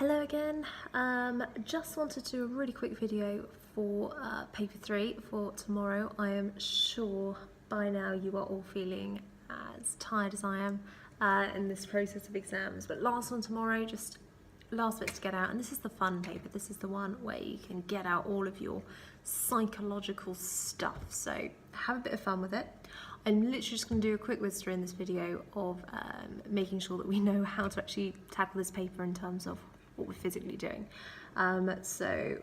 Hello again. Just wanted to do a really quick video for paper 3 for tomorrow. I am sure by now you are all feeling as tired as I am in this process of exams, but last one tomorrow, just last bit to get out. And this is the fun paper. This is the one where you can get out all of your psychological stuff, so have a bit of fun with it. I'm literally just going to do a quick whiz through in this video of making sure that we know how to actually tackle this paper in terms of what we're physically doing. So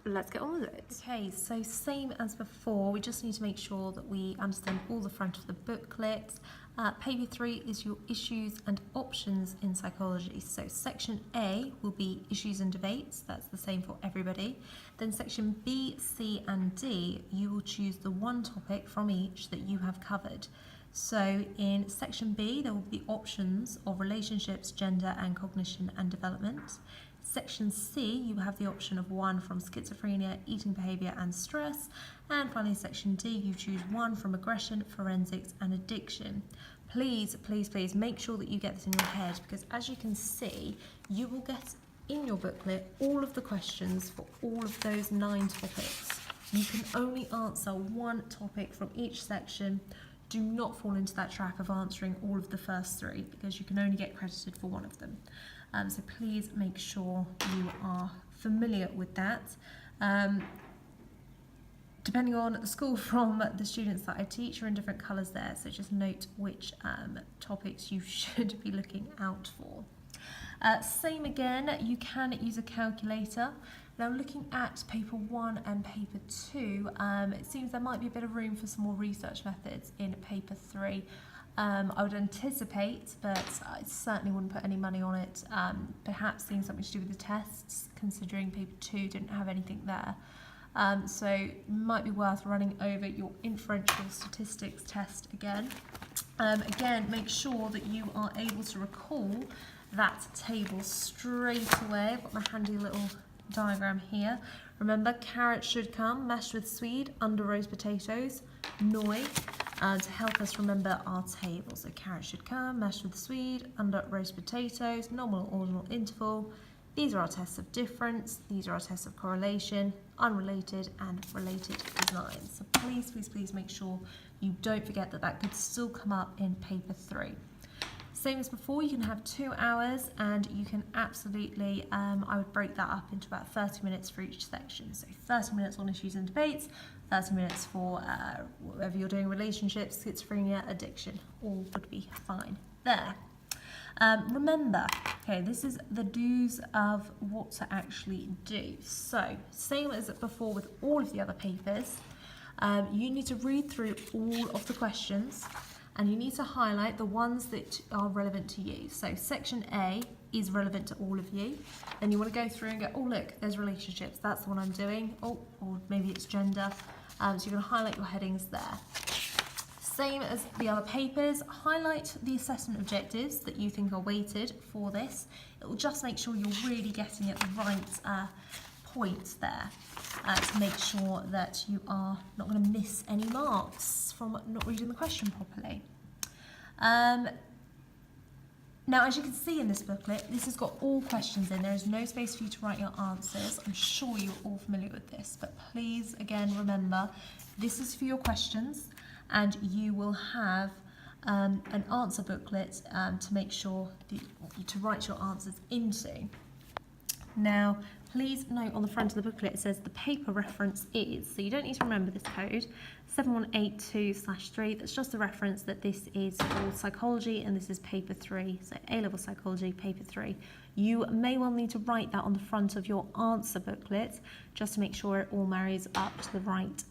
let's get on with it. Okay, so same as before, we just need to make sure that we understand all the front of the booklet. Paper 3 is your issues and options in psychology. So section A will be issues and debates. That's the same for everybody. Then section B, C and D, you will choose the one topic from each that you have covered. So in section B, there will be options of relationships, gender and cognition and development. Section C, you have the option of one from schizophrenia, eating behaviour and stress. And finally, section D, you choose one from aggression, forensics and addiction. Please, please, please make sure that you get this in your head, because as you can see, you will get in your booklet all of the questions for all of those 9 topics. You can only answer one topic from each section. Do not fall into that trap of answering all of the first 3, because you can only get credited for one of them. So please make sure you are familiar with that. Depending on the school from the students that I teach are in different colours there, so just note which topics you should be looking out for. Same again, you can use a calculator. Now looking at paper 1 and paper 2, it seems there might be a bit of room for some more research methods in paper 3. I would anticipate, but I certainly wouldn't put any money on it, perhaps seeing something to do with the tests, considering paper 2 didn't have anything there. So it might be worth running over your inferential statistics test again. Again, make sure that you are able to recall that table straight away. I've got my handy little diagram here. Remember, carrot should come, mashed with swede, under roast potatoes, noi, to help us remember our table. So carrot should come, mashed with swede, under roast potatoes, nominal, ordinal, interval. These are our tests of difference, these are our tests of correlation, unrelated and related designs. So please, please, please make sure you don't forget that that could still come up in paper 3. Same as before, you can have 2 hours and you can absolutely, I would break that up into about 30 minutes for each section. So 30 minutes on issues and debates, 30 minutes for whatever you're doing, relationships, schizophrenia, addiction, all would be fine there. Remember, okay, this is the do's of what to actually do. So, same as before with all of the other papers, you need to read through all of the questions and you need to highlight the ones that are relevant to you. So, section A is relevant to all of you. Then you want to go through and go, oh look, there's relationships, that's the one I'm doing. Oh, or maybe it's gender. So you're going to highlight your headings there. Same as the other papers, highlight the assessment objectives that you think are weighted for this. It will just make sure you're really getting at the right points there to make sure that you are not going to miss any marks from not reading the question properly. Now, as you can see in this booklet, this has got all questions in. There is no space for you to write your answers. I'm sure you're all familiar with this, but please, again, remember, this is for your questions, and you will have an answer booklet to make sure to write your answers into. Now, please note on the front of the booklet it says the paper reference is, so you don't need to remember this code, 7182/3. That's just a reference that this is for psychology and this is paper 3, so A-level psychology, paper 3. You may well need to write that on the front of your answer booklet just to make sure it all marries up to the right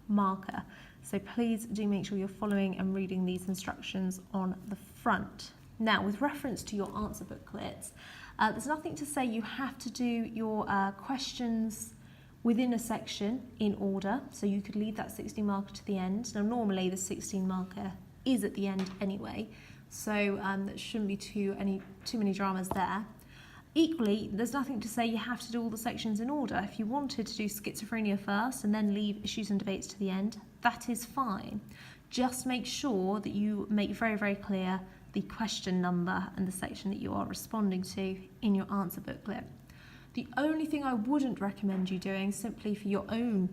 marker. So please do make sure you're following and reading these instructions on the front. Now, with reference to your answer booklets, there's nothing to say you have to do your questions within a section in order, so you could leave that 16 marker to the end. Now, normally the 16 marker is at the end anyway, so there shouldn't be too many dramas there. Equally, there's nothing to say you have to do all the sections in order. If you wanted to do schizophrenia first and then leave issues and debates to the end, that is fine. Just make sure that you make very, very clear the question number and the section that you are responding to in your answer booklet. The only thing I wouldn't recommend you doing, simply for your own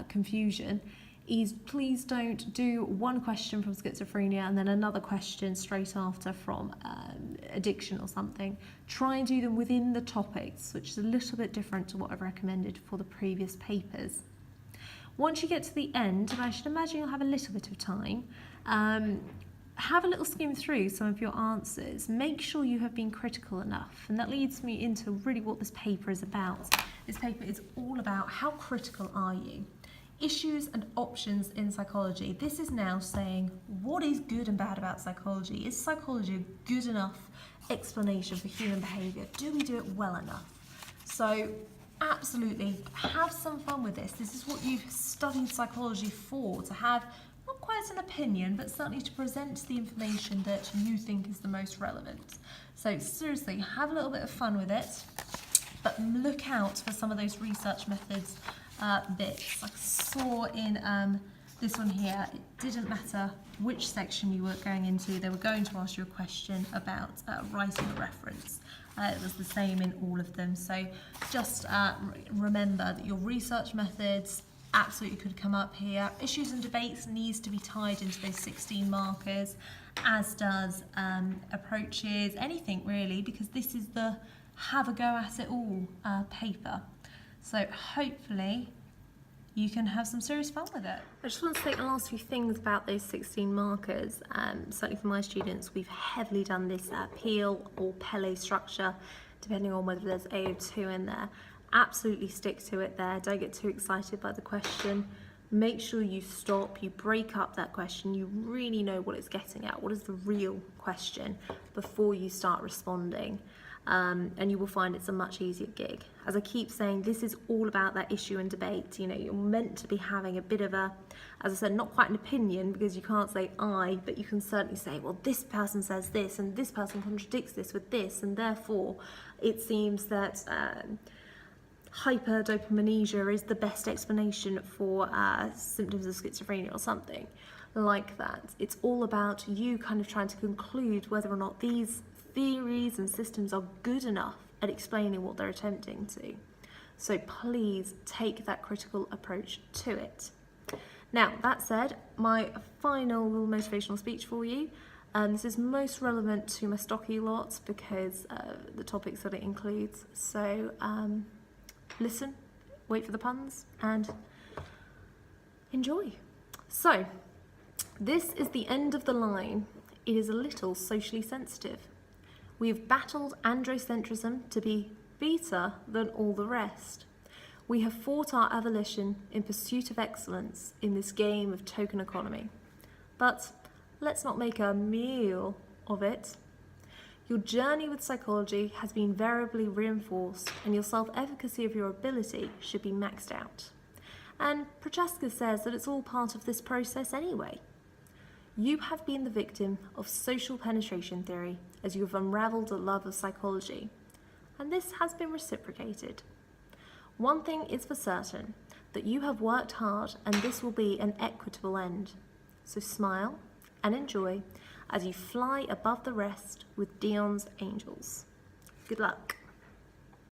confusion, is please don't do one question from schizophrenia and then another question straight after from addiction or something. Try and do them within the topics, which is a little bit different to what I've recommended for the previous papers. Once you get to the end, and I should imagine you'll have a little bit of time, have a little skim through some of your answers. Make sure you have been critical enough, and that leads me into really what this paper is about. This paper is all about how critical are you? Issues and options in psychology. This is now saying what is good and bad about psychology. Is psychology a good enough explanation for human behaviour? Do we do it well enough? So absolutely have some fun with this. This is what you've studied psychology for, to have not quite an opinion, but certainly to present the information that you think is the most relevant. So seriously, have a little bit of fun with it, but look out for some of those research methods bits. I saw in this one here, it didn't matter which section you were going into, they were going to ask you a question about writing a reference. It was the same in all of them. So just remember that your research methods absolutely could come up here. Issues and debates needs to be tied into those 16 markers, as does approaches, anything really, because this is the have a go at it all paper. So hopefully you can have some serious fun with it. I just want to say the last few things about those 16 markers. Certainly for my students, we've heavily done this Peel or Pele structure, depending on whether there's AO2 in there. Absolutely stick to it there. Don't get too excited by the question. Make sure you stop, you break up that question, you really know what it's getting at, what is the real question, before you start responding. And you will find it's a much easier gig. As I keep saying, this is all about that issue and debate. You know, you're meant to be having a bit of a, as I said, not quite an opinion, because you can't say I, but you can certainly say, well, this person says this, and this person contradicts this with this, and therefore it seems that hyperdopaminesia is the best explanation for symptoms of schizophrenia or something like that. It's all about you kind of trying to conclude whether or not these theories and systems are good enough at explaining what they're attempting to. So please take that critical approach to it. Now, that said, my final little motivational speech for you. This is most relevant to my stocky lot because the topics that it includes. So listen, wait for the puns, and enjoy. So, this is the end of the line. It is a little socially sensitive. We have battled androcentrism to be better than all the rest. We have fought our abolition in pursuit of excellence in this game of token economy. But let's not make a meal of it. Your journey with psychology has been variably reinforced, and your self-efficacy of your ability should be maxed out. And Prochaska says that it's all part of this process anyway. You have been the victim of social penetration theory as you have unravelled a love of psychology, and this has been reciprocated. One thing is for certain, that you have worked hard, and this will be an equitable end. So smile and enjoy as you fly above the rest with Dion's angels. Good luck.